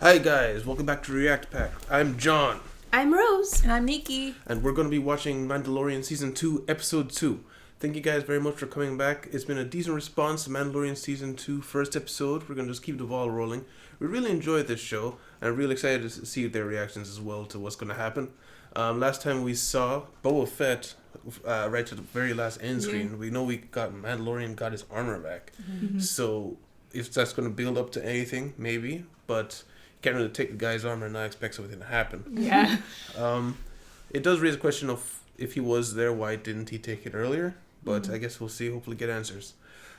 Hi guys, welcome back to React Pack. I'm John. I'm Rose. And I'm Nikki. And we're going to be watching Mandalorian Season 2, Episode 2. Thank you guys very much for coming back. It's been a decent response to Mandalorian Season 2 first episode. We're going to just keep the ball rolling. We really enjoyed this show, and I'm really excited to see their reactions as well to what's going to happen. Last time we saw Boba Fett right to the very last end screen. We know Mandalorian got his armor back. Mm-hmm. So if that's going to build up to anything, maybe. But can't really take the guy's armor and not expect something to happen. Yeah. It does raise a question of if he was there, why didn't he take it earlier? But I guess we'll see. Hopefully get answers.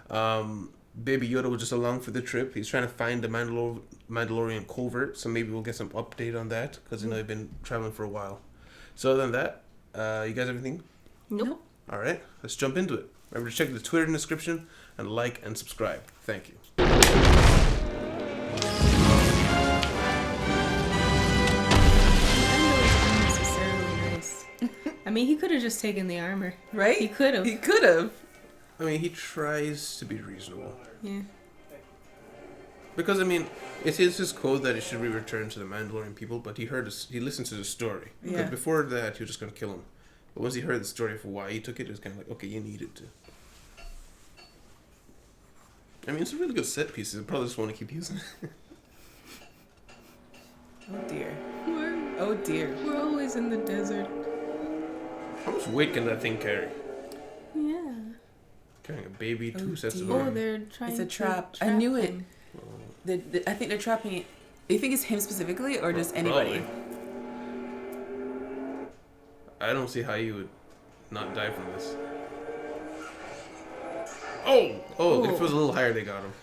Baby Yoda was just along for the trip. He's trying to find the Mandalorian covert, so maybe we'll get some update on that because they've been traveling for a while. So other than that, you guys have anything? Nope. All right, let's jump into it. Remember to check the Twitter in the description and like and subscribe. Thank you. I mean, he could have just taken the armor. Right? He could have. He could have. I mean, he tries to be reasonable. Yeah. Because, I mean, it is his code that it should be returned to the Mandalorian people, but he listened to the story. Yeah. Because before that, he was just going to kill him. But once he heard the story for why he took it, it was kind of like, okay, you needed to. I mean, it's a really good set piece. I probably just want to keep using it. Oh, dear. We're Oh, dear. always in the desert. How much weight can that thing carry? Yeah. Carrying a baby, Oh, two sets of dear. Oh, armor. they're trying It's a to trap. I knew it. him. I think they're trapping it. You think it's him specifically or just anybody? Probably. I don't see how you would not die from this. Oh, if it was a little higher, they got him.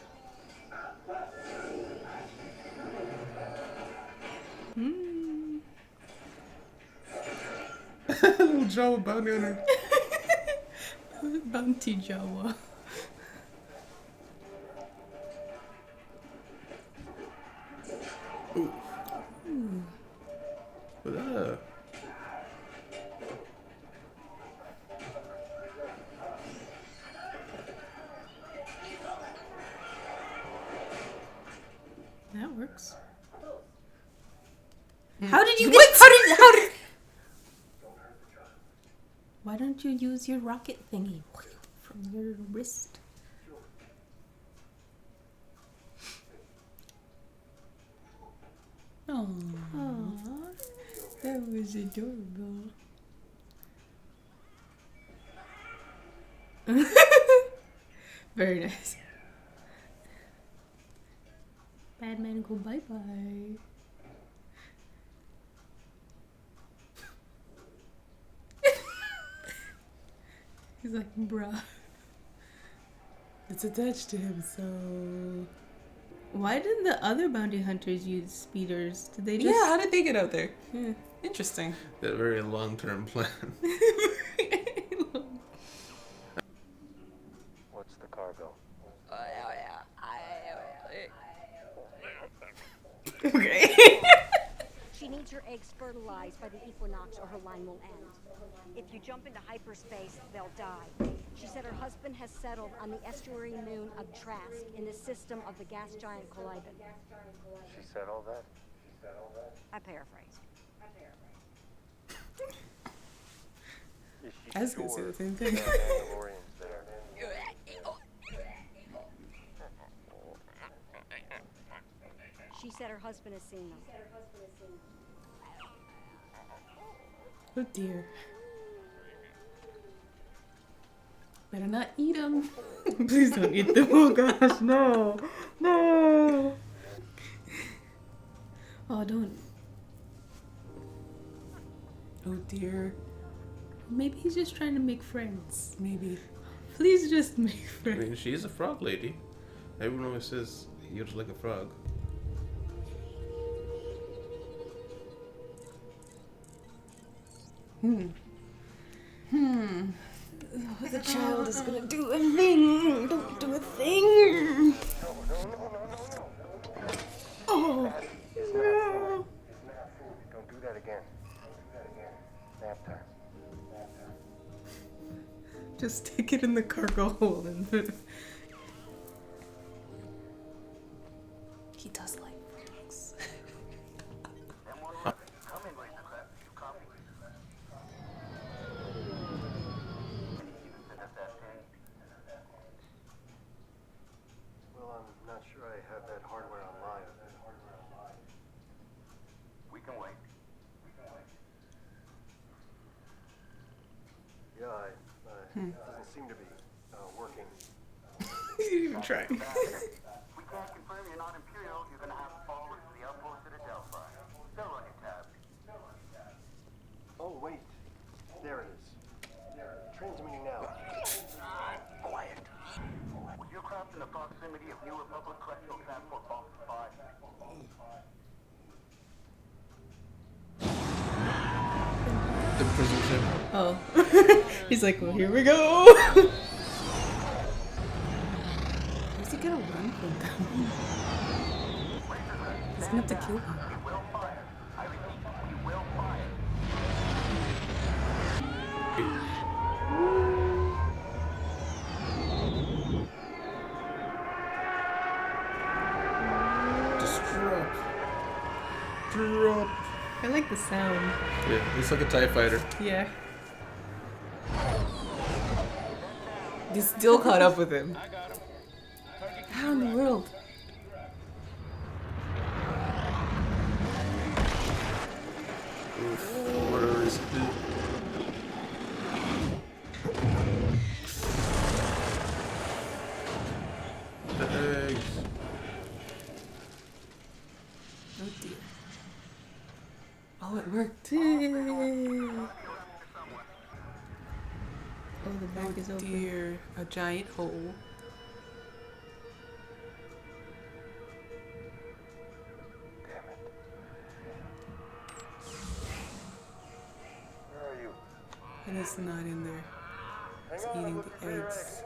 Little Jawa bounty hunter. Bounty Jawa. Ooh. But, That works. How did you get? How did? Why don't you use your rocket thingy from your wrist? Oh, Aww, that was adorable. Very nice. Bad man go bye bye. He's like, bruh. it's attached to him, so. Why did the other bounty hunters use speeders? Did they just... Yeah, how did they get out there? Yeah. Interesting. that very long-term plan. What's the cargo? Okay. She needs her eggs fertilized by the equinox or her line will end. If you jump into hyperspace, they'll die. She said her husband has settled on the estuary moon of Trask in the system of the gas giant Caliban. She said all that? I paraphrase. Is she I was gonna say the same thing. there are Mandalorians there? She said her husband has seen them. Oh, dear. Better not eat them. Please don't eat them. Oh gosh, no. No. Oh, don't. Oh, dear. Maybe he's just trying to make friends. Maybe. Please just make I friends. mean, she's a frog lady. Everyone always says you're just like a frog. The child is gonna do a thing. Don't do a thing. Oh. No. Don't do that again. Nap time. Just stick it in the cargo hold and put it. He does like frogs. Doesn't seem to be working. You didn't even try. We can't confirm you're not Imperial. You're gonna have to follow us to the outpost at Adelphi. Still on your tab. Oh, wait. There it is. Transmitting now. Quiet. Was your craft in the proximity of New Republic Correctional Transport Box 5? The prison ship. Oh. He's like, well, here we go. Where's he gonna run from them? He's gonna have to kill him. We will fire. I repeat, we will fire. Just drop. Drop. I like the sound. Yeah, looks like a TIE fighter. Yeah. They still caught up with him. How in the world? Whatever is the eggs. Oh dear. Oh, it worked. Oh, the bag is open. Dear, a giant hole. Damn it. Where are you? And it's not in there. It's Hang on, I'm eating looking for the your eggs.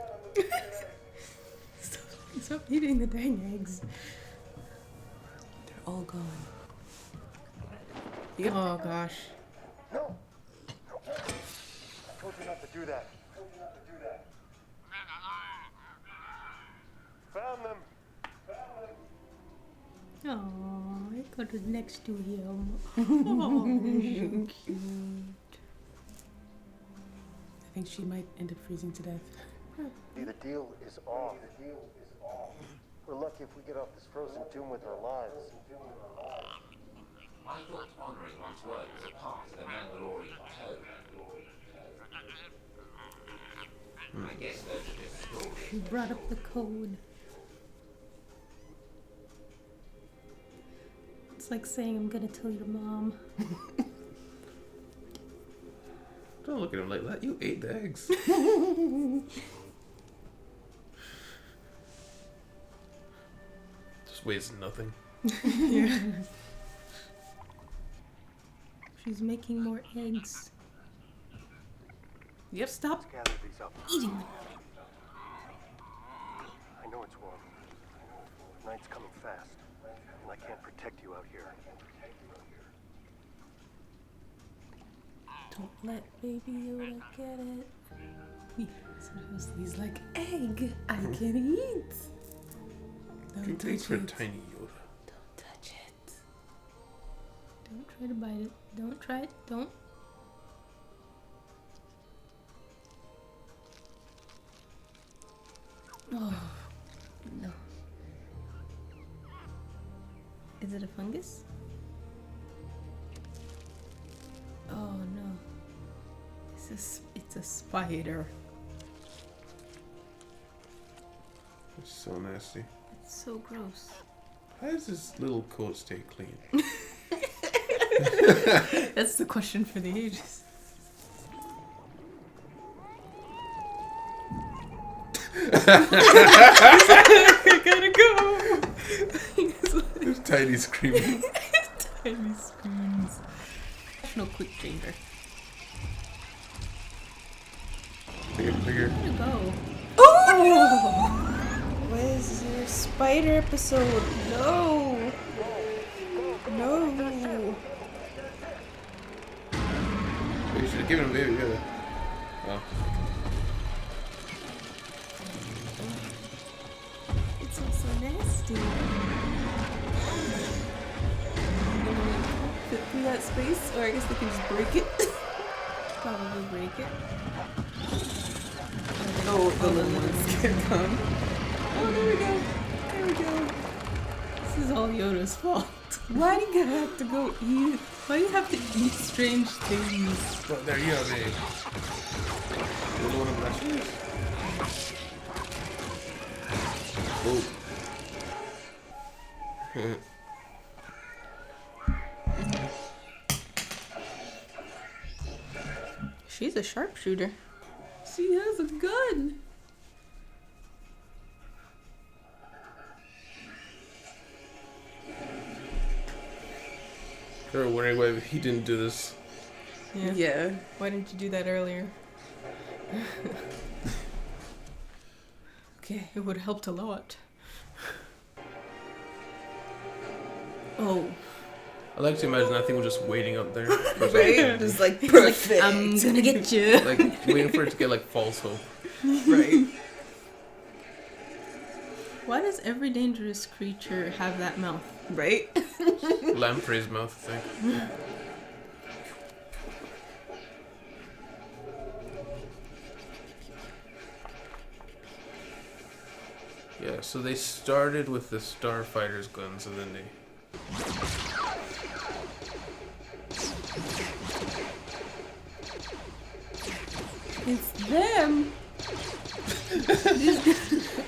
Stop eating the dang eggs. They're all gone. Yep. Oh gosh. No! I told you not to do that. Found them. Oh, I got it next to him. I think she might end up freezing to death. The deal is off. We're lucky if we get off this frozen tomb with our lives. I thought honoring one's word was a part of the Mandalorian code. I guess there's a different story. He brought up the code. It's like saying, I'm gonna tell your mom. Don't look at him like that. You ate the eggs. Just wasting nothing. Yeah. She's making more eggs. Yep. Stop Let's gather these up. eating them. I know it's wrong. Night's coming fast, and I can't protect you out here. Don't let baby Yoda get it. He's like, egg, I can eat. Don't Thanks touch for it. tiny Yoda. Don't touch it. Don't try to bite it. Don't try it. Don't. Oh, no. Is it a fungus? Oh no. It's a spider. It's so nasty. It's so gross. How does this little coat stay clean? That's the question for the ages. I gotta go. There's Tiny screaming. Tiny screams. No quick chamber. Bigger. Where'd it go? Oh! Where's your spider episode? No! No! You should have given him baby Yoda. Oh. It's also nasty. Fit through that space, or I guess they can just break it. Probably break it. Oh, the little ones can come. Oh, there we go. There we go. This is all Yoda's fault. Why do you have to go eat? Why do you have to eat strange things? Well, there you go, babe. don't want to blast you. Oh. She's a sharpshooter. She has a gun. They were wondering why he didn't do this. Yeah. Why didn't you do that earlier? Okay. It would have helped a lot. Oh. I like to imagine that thing was just waiting up there. Right? Just like perfect. I'm gonna get you. Like waiting for it to get like false hope. Right. Why does every dangerous creature have that mouth? Right? Lamprey's mouth, I think. Yeah, so they started with the starfighters' guns, and then they. It's them.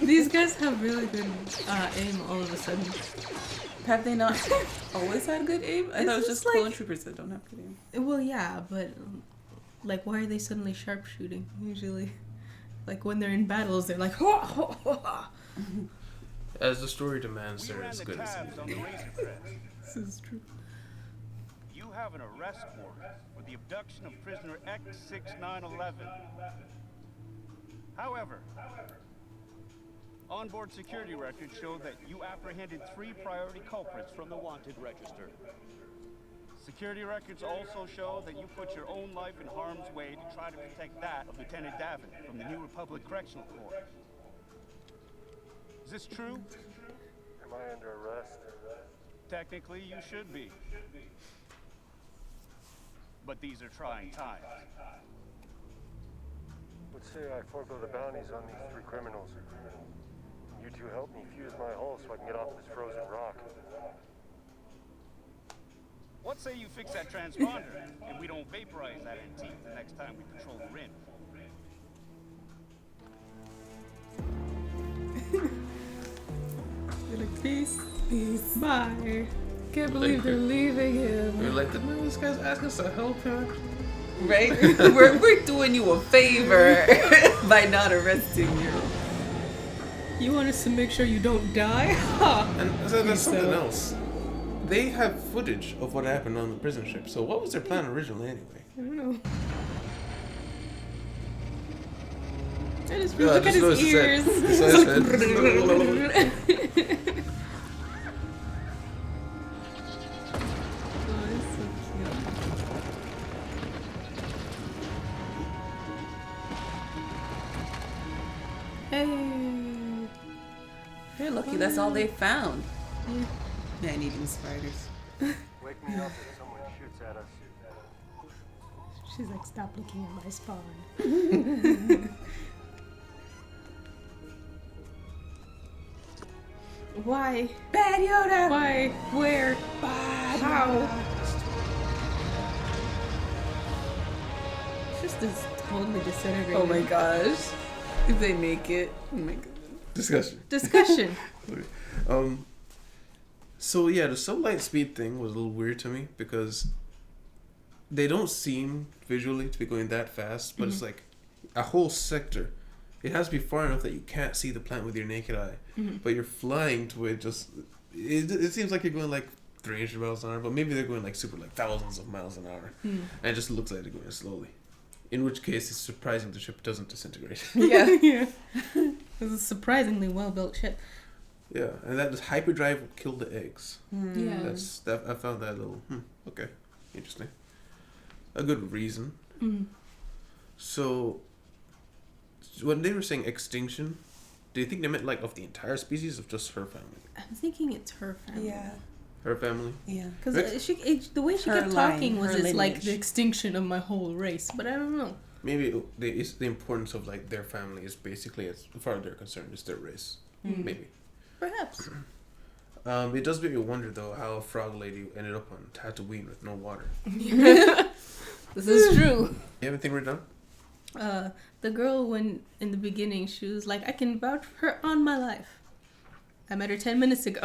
These guys have really good aim all of a sudden. Have they not always had good aim? I thought it was just like- clone troopers that don't have good aim. Well, yeah, but like, why are they suddenly sharpshooting? Usually, like when they're in battles, they're like, "Ho, ho, ho, ho." As the story demands, We they're ran as the good as tabs on the anything. Razor Crest. This is true. You have an arrest warrant for the abduction of prisoner X6911. However, onboard security records show that you apprehended 3 priority culprits from the wanted register. Security records also show that you put your own life in harm's way to try to protect that of Lieutenant Davin from the New Republic Correctional Corps. Is this true? Am I under arrest? Technically, you should be. But these are trying times. Let's say I forego the bounties on these 3 criminals. You two help me fuse my hull so I can get off this frozen rock. What say you fix that transponder and we don't vaporize that antique the next time we patrol the Rim? They're like, peace, peace, bye. Can't believe they're leaving him. We're like, no, this guy's asking us to help him. Right? we're doing you a favor by not arresting you. You want us to make sure you don't die? Ha! And so there's Peace something out. else. They have footage of what happened on the prison ship. So what was their plan originally, anyway? I don't know. I just Yeah, look at just his ears. noticed his head. Oh, it's so cute. Hey. They're lucky that's all they found. Yeah. Man-eating spiders. Wake me up if someone shoots at us. She's like, stop looking at my spawn. Why? Bad Yoda! Why? Where? How? It's just this totally disintegrated. Oh my gosh. If they make it. Oh my god. Discussion. Discussion. So yeah, the sublight speed thing was a little weird to me because they don't seem visually to be going that fast, but it's like a whole sector. It has to be far enough that you can't see the plant with your naked eye, but you're flying to it. It seems like you're going like 300 miles an hour, but maybe they're going like super like thousands of miles an hour, and it just looks like they're going slowly. In which case, it's surprising the ship doesn't disintegrate. Yeah. Yeah. It's a surprisingly well built ship. Yeah, and that hyperdrive would kill the eggs. Yeah. I found that a little okay, interesting. A good reason. So when they were saying extinction, do you think they meant like of the entire species or just her family? I'm thinking it's her family. Yeah. Her family. Yeah. Because Right. the way she Her kept line, talking was her it's like lineage. the extinction of my whole race. But I don't know. Maybe it's the importance of like their family is basically, as far as they're concerned, is their race. Maybe. Perhaps. It does make me wonder though how Frog Lady ended up on Tatooine with no water. This is true. You have anything written down? The girl, when in the beginning, she was like, I can vouch for her on my life. I met her 10 minutes ago.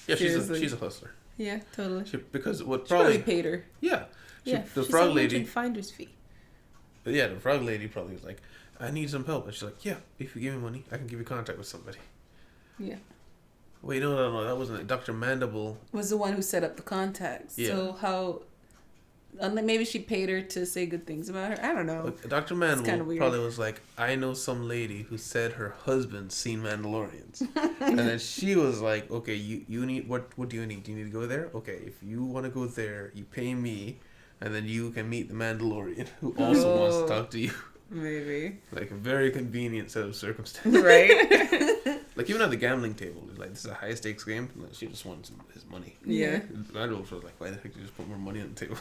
Yeah, Seriously. she's a hustler. Yeah, totally. Because what She probably probably paid her. yeah. Yeah, The she frog said lady. finder's fee. Yeah, the frog lady probably was like, I need some help. And she's like, yeah, if you give me money, I can give you contact with somebody. Yeah. Wait, no, that wasn't it. Dr. Mandible. Was the one who set up the contacts. Yeah. So how... maybe she paid her to say good things about her. I don't know. Look, Dr. kinda Mandible weird. probably was like, I know some lady who said her husband seen Mandalorians. And then she was like, okay, you need, what do you need? Do you need to go there? Okay, if you want to go there, you pay me, and then you can meet the Mandalorian who also wants to talk to you. Maybe. Like a very convenient set of circumstances. Right? Like even at the gambling table, it's like, this is a high stakes game. Like, she just wants his money. Yeah. Mandel was like, why the heck did you just put more money on the table?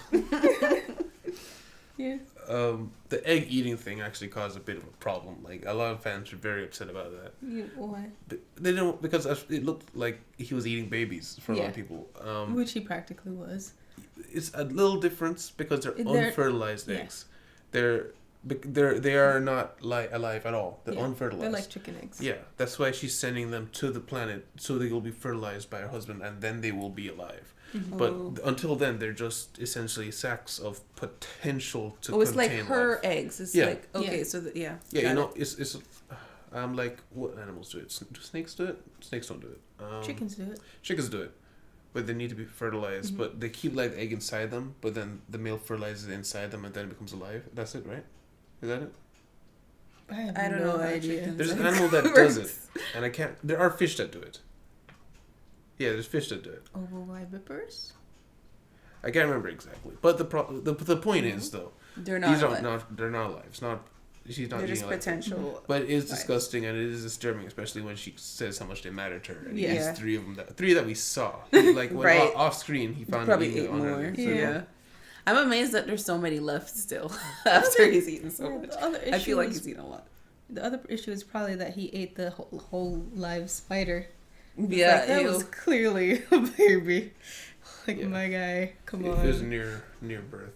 Yeah. The egg eating thing actually caused a bit of a problem. Like a lot of fans were very upset about that. Why? But they don't, because it looked like he was eating babies for a lot Yeah. of people. Which he practically was. It's a little difference because they're unfertilized yeah. eggs. They are not alive at all. They're Yeah, unfertilized. They're like chicken eggs. Yeah, that's why she's sending them to the planet so they will be fertilized by her husband and then they will be alive. Mm-hmm. But until then, they're just essentially sacks of potential to It's like contain her life. eggs. It's Yeah. like, okay, Yeah. so Yeah, got you know, it. it's I'm like, what animals do it? Do snakes do it? Snakes don't do it. Chickens do it. Chickens do it, but they need to be fertilized. Mm-hmm. But they keep like the egg inside them, but then the male fertilizes it inside them, and then it becomes alive. That's it, right? Is that it? I don't know how chickens There's an eggs animal that does it, and I can't. There are fish that do it. Yeah, there's fish that do it. Ovoviviparous? I can't remember exactly, but the point is though, They're these not are alive. they're not alive. It's not. She's not They're eating just alive. potential. But it is life. disgusting and it is disturbing, especially when she says how much they matter to her. And Yeah. yeah. Three of them, three that we saw. Like when Right. off screen, he found Probably eating ate on her. more. So, Yeah. I'm amazed that there's so many left still after he's eaten so Yeah, much. the other I feel like issue he's eaten a lot. The other issue is probably that he ate the whole live spider. Yeah, Like, that ew. was clearly a baby. Like, Yeah. my guy, come It on. was near birth.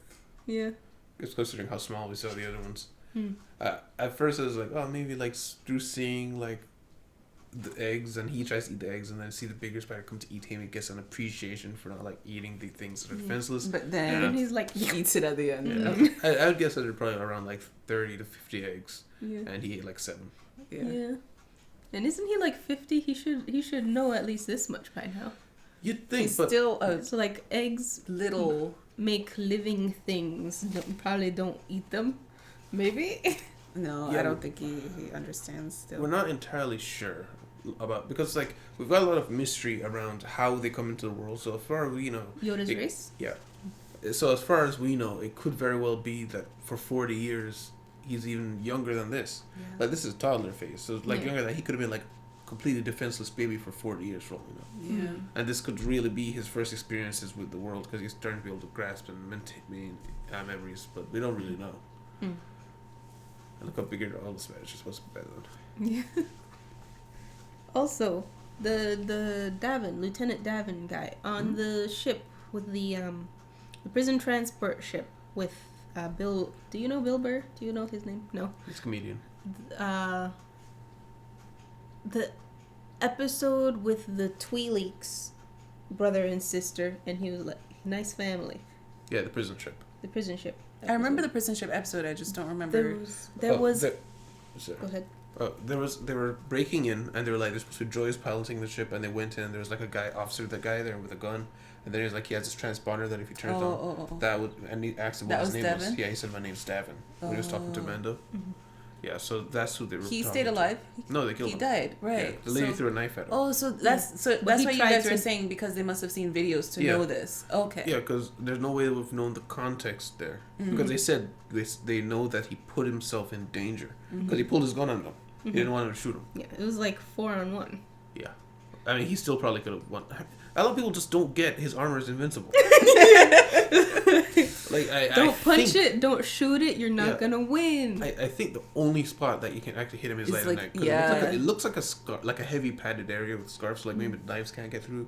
Yeah. It's considering how small we saw the other ones. Hmm. At first, I was like, oh, maybe like through seeing like the eggs, and he tries to eat the eggs, and then see the bigger spider come to eat him. He gets an appreciation for not like eating the things that are defenseless. But And then then he's like, he eats it at the end. Yeah. I would guess that they're probably around like 30 to 50 eggs, yeah. and he ate like 7. Yeah. And isn't he like 50? He should know at least this much by now. You'd think, He's but still a So like eggs little. make living things. Probably don't eat them. Maybe. No, Yeah, I don't think he understands still. we're not entirely sure about, because like we've got a lot of mystery around how they come into the world. So as far as we know, Yoda's it- race. yeah. So as far as we know, it could very well be that for 40 years he's even younger than this. Yeah. Like this is toddler phase, so like Yeah. younger than he could have been like completely defenseless baby for 40 years for all we know. Yeah. And this could really be his first experiences with the world because he's starting to be able to grasp and maintain memories, but we don't really know. Hmm. And look how big all the Spanish are supposed to be better than. Yeah. Also, the Davin, Lieutenant Davin guy on the ship with the prison transport ship with Bill. Do you know Bill Burr? Do you know his name? No. He's a comedian. The episode with the Twi'leks brother and sister, and he was like, nice family. Yeah, the prison trip. The prison ship. I remember the episode. prison ship episode. I just don't remember. There was. Sorry. Go ahead. They were breaking in and they were like, they're supposed to be Joy's piloting the ship, and they went in and there was like a guy there with a gun, and then he was like, he has this transponder that if he turns on, that would, and he asked him what That his was name was. Davin? Yeah, he said my name's Davin when he was talking to Mando. Mm-hmm. Yeah, so that's who they were. He talking stayed to. alive. No, they killed He him. died. Right. Yeah, the lady So- threw a knife at him. Oh, so that's But why he you tried guys to- were saying, because they must have seen videos to Yeah. know this. Okay. Yeah, because there's no way we've known the context there. Because they said they know that he put himself in danger because he pulled his gun on them. He didn't want them to shoot him. Yeah, it was like 4-on-1. Yeah, I mean he still probably could have won. A lot of people just don't get his armor is invincible. Like Don't I punch think, it. Don't shoot it. You're not Yeah. gonna win. I think the only spot that you can actually hit him is It's late like- at night. 'Cause yeah. it looks like a scar, like a heavy padded area with scarves, so like maybe knives can't get through.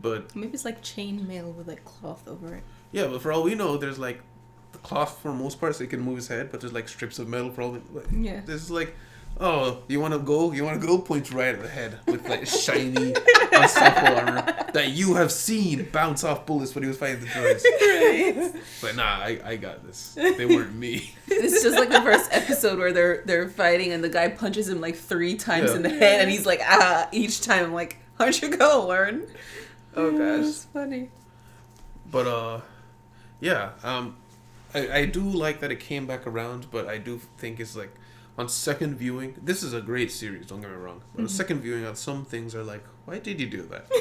But Maybe it's like chainmail with like cloth over it. yeah, but for all we know, there's like the cloth for most part, so he can move his head, but there's like strips of metal for all the. Yeah. This is like, oh, you want to go? You want to go? Points right at the head with like shiny, unstoppable armor that you have seen bounce off bullets when he was fighting the droids. Right. But nah, I got this. They weren't me. It's just like the first episode where they're fighting and the guy punches him like 3 times in the head and he's like, each time. I'm like, how'd you go, Warren? Oh gosh. It's funny. But yeah, I do like that it came back around, but I do think it's like on second viewing, this is a great series, don't get me wrong. But on second viewing, some things are like, why did you do that?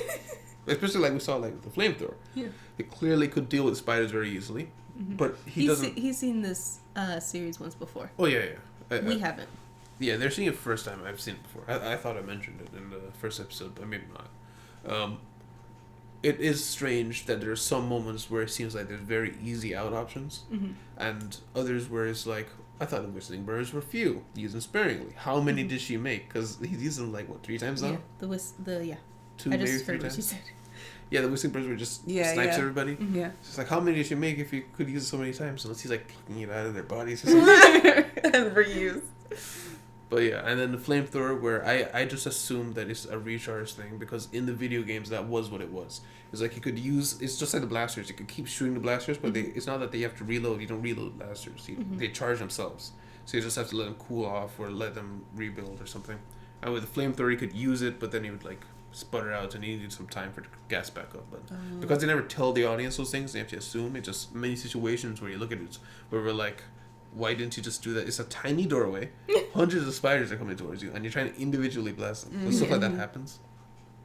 Especially like we saw like the flamethrower. Yeah. It clearly could deal with spiders very easily, but He's seen this series once before. Oh yeah. We haven't. Yeah, they're seeing it first time. I've seen it before. I thought I mentioned it in the first episode, but maybe not. It is strange that there are some moments where it seems like there's very easy out options, and others where it's like, I thought the whistling birds were few, use them sparingly. How many did she make? Because he's used them like what, 3 times now? Yeah, 2, I maybe just 3 heard what times. you said. Yeah, the whistling birds were just snipes yeah. everybody. Yeah. It's just like, how many did she make if you could use it so many times? Unless he's like plucking it out of their bodies or something. And reuse. But yeah, and then the flamethrower, where I just assumed that it's a recharge thing, because in the video games that was what it was. It's like you could use, it's just like the blasters. You could keep shooting the blasters, but it's not that they have to reload. You don't reload blasters. They charge themselves. So you just have to let them cool off or let them rebuild or something. And with the flamethrower, you could use it, but then you would like sputter out and you needed some time for it to gas back up. But because they never tell the audience those things, they have to assume. It's just many situations where you look at it where we're like, why didn't you just do that? It's a tiny doorway. Hundreds of spiders are coming towards you, and you're trying to individually blast them. So stuff like that happens.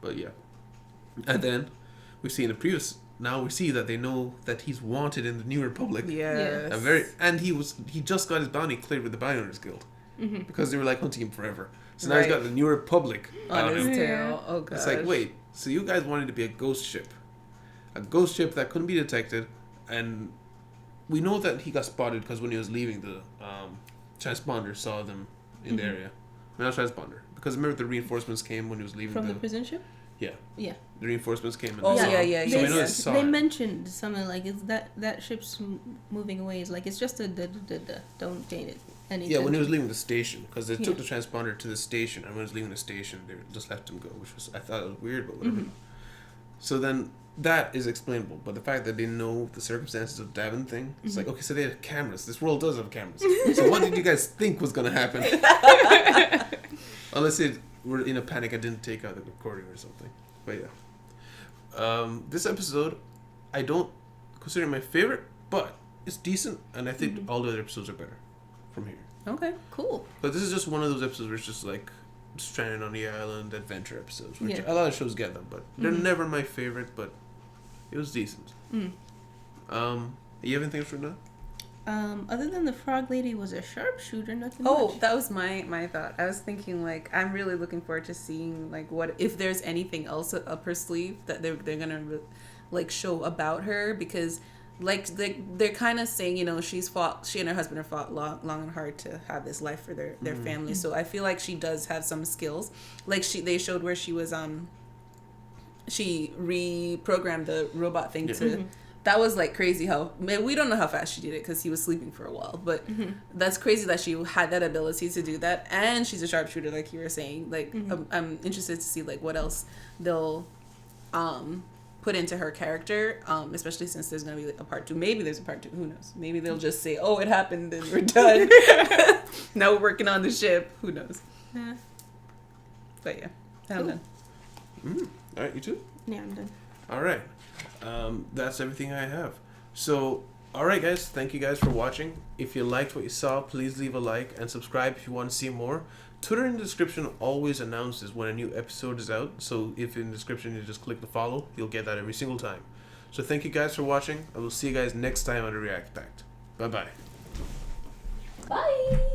But yeah. And then we see in the previous. Now we see that they know that he's wanted in the New Republic. Yes. And he just got his bounty cleared with the Bounty Hunters Guild, because they were like hunting him forever. So now he's got the New Republic on his him. tail. Oh god. It's like, wait, so you guys wanted to be a ghost ship that couldn't be detected, and we know that he got spotted because when he was leaving, the transponder saw them in the area. Not transponder, because remember the reinforcements came when he was leaving From the prison ship? Yeah. Yeah. The reinforcements came. Oh, So yeah. we know they saw They it. mentioned something like, "Is that ship's moving away?" It's like, it's just a don't gain it any. Yeah, when he was attention. leaving the station, because they took Yeah. the transponder to the station, and when he was leaving the station, they just left him go, which was, I thought it was weird, but whatever. So then that is explainable, but the fact that they know the circumstances of Davin thing, it's like, okay, so they have cameras. This world does have cameras. So what did you guys think was gonna happen? Unless we're in a panic and didn't take out the recording or something. But yeah, this episode, I don't consider it my favorite, but it's decent, and I think all the other episodes are better from here. Okay. Cool. But this is just one of those episodes where it's just like stranded on the island adventure episodes, which Yeah. a lot of shows get them, but they're never my favorite. But it was decent. You have anything else for now? Other than the frog lady was a sharpshooter, nothing Oh, much. that was my thought. I was thinking like I'm really looking forward to seeing like what if there's anything else up her sleeve that they're gonna like show about her, because like they're kind of saying, you know, she and her husband have fought long and hard to have this life for their family. So I feel like she does have some skills. Like they showed where she was she reprogrammed the robot thing to. That was like crazy how, man, we don't know how fast she did it because he was sleeping for a while, but that's crazy that she had that ability to do that, and she's a sharpshooter like you were saying. Like I'm interested to see like what else they'll put into her character, especially since there's gonna be a part 2. Maybe there's a part 2. Who knows? Maybe they'll just say, "Oh, it happened and we're done." Now we're working on the ship. Who knows? Yeah. But yeah, I'm done. All right, you too. Yeah, I'm done. All right. That's everything I have. So, all right, guys. Thank you guys for watching. If you liked what you saw, please leave a like and subscribe if you want to see more. Twitter in the description always announces when a new episode is out. So if in the description you just click the follow, you'll get that every single time. So thank you guys for watching. I will see you guys next time on the React Pact. Bye-bye. Bye.